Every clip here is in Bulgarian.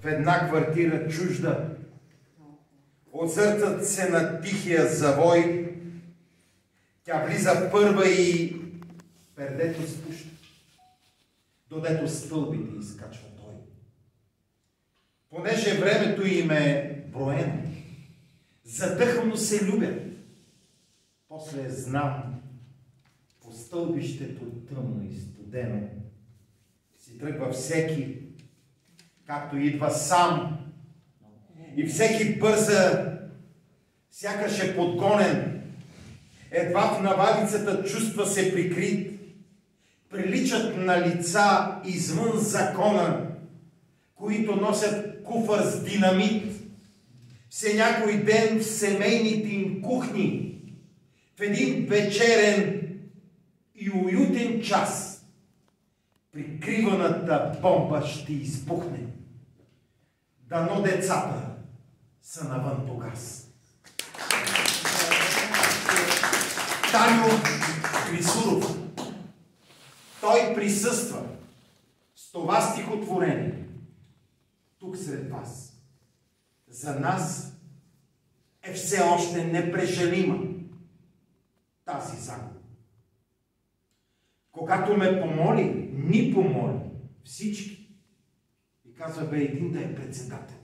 в една квартира чужда. Озъртат се на тихия завой. Тя влиза първа и пердето спуща, додето стълбите изкачва той. Понеже времето им е броено, задъхано се любят. После знам, по стълбището тъмно и студено си тръгва всеки, както идва сам, и всеки бърза, сякаш е подгонен. Едва в навалицата чувства се прикрит, приличат на лица извън закона, които носят куфър с динамит. Все някой ден в семейните им кухни, в един вечерен и уютен час, прикриваната бомба ще избухне. Дано децата са навън тогас. Таню Клисуров. Той присъства с това стихотворение тук сред вас. За нас е все още непрежалима тази загуба. Когато ме помоли, ни помоли всички, и казва, бе, един да е председател.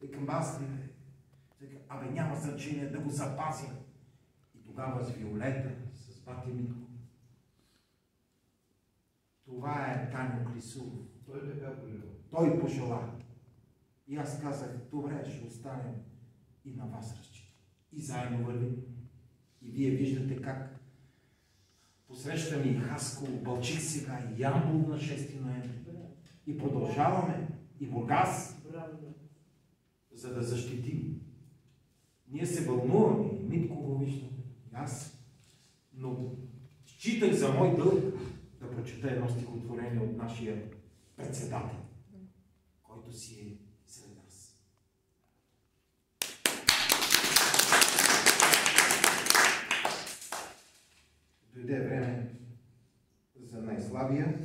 Викам, аз ли бе? Абе, няма значение да го запазим. И тогава с Виолета, с бати Митко. Това е Таню Клисуров. Той пожела. И аз казах, добре, ще останем и на вас разчитам. И заедно вървим. И вие виждате как посреща ми Хасково, Балчик сега, и Ямбол на 6 ноември. И продължаваме. И Бургас. За да защитим. Ние се вълнуваме. И Митко го виждаме. И аз. Но считах за мой дълг да прочета едно стихотворение от нашия председател, който си е сред нас. Дойде време за най-слабия.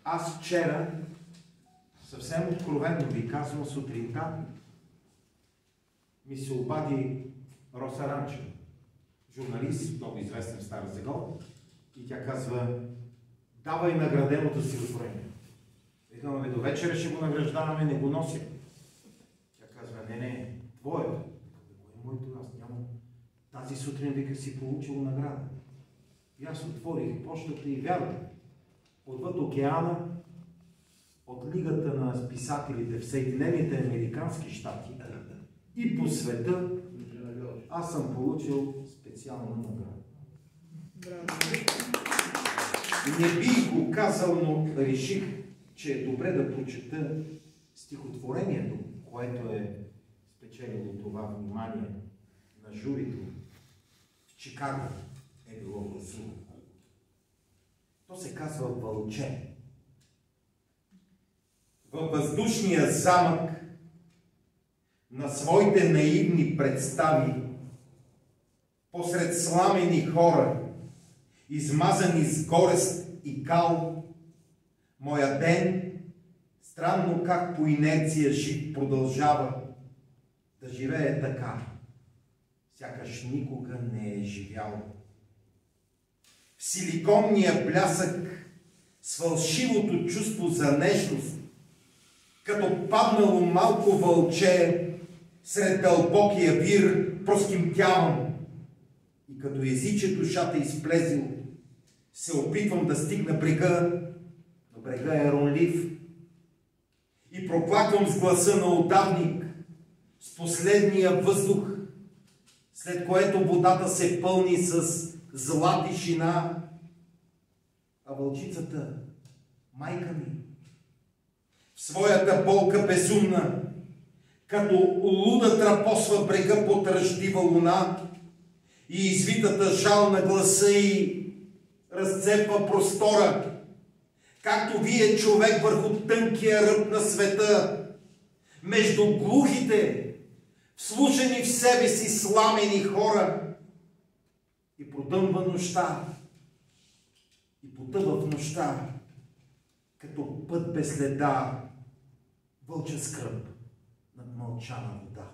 Аз вчера, съвсем откровенно ви казвам, сутринта ми се обади Роса Ранчева, журналист, много известен в Стара Загора, и тя казва, давай награденото стихотворение. Викаме, до вечера ще го награждаваме, не го нося. Тя казва, не, твоето. Кое е моето, аз нямам. Тази сутрин, вика, си получил награда. И аз отворих почтата и вярвам. Отвъд океана, от Лигата на писателите в Съединените американски щати и по света, аз съм получил специална награда. Не бих го казал, но реших, че е добре да прочета стихотворението, което е спечелило това внимание на журито. В Чикаго е било гласувано. То се казва Вълче. Във въздушния замък на своите наивни представи, посред сламени хора, измазани с горест и кал, моя ден, странно как по инерция жив продължава да живее така, сякаш никога не е живял. В силиконния блясък, с фалшивото чувство за нежност, като паднало малко вълче, сред дълбокия вир проскимтявам и като езиче душата изплезил, се опитвам да стигна брега, но брега е ронлив, и проплаквам с гласа на удавник, с последния въздух, след което водата се пълни с зла тишина, а вълчицата, майка ми, в своята болка безумна, като луда трапосва брега под ръждива луна и извитата жал на гласа й разцепва простора, както вие човек върху тънкия ръб на света, между глухите, вслушани в себе си сламени хора, и продъмва нощта, и потъва в нощта, като път без следа вълча скръб над мълчана вода.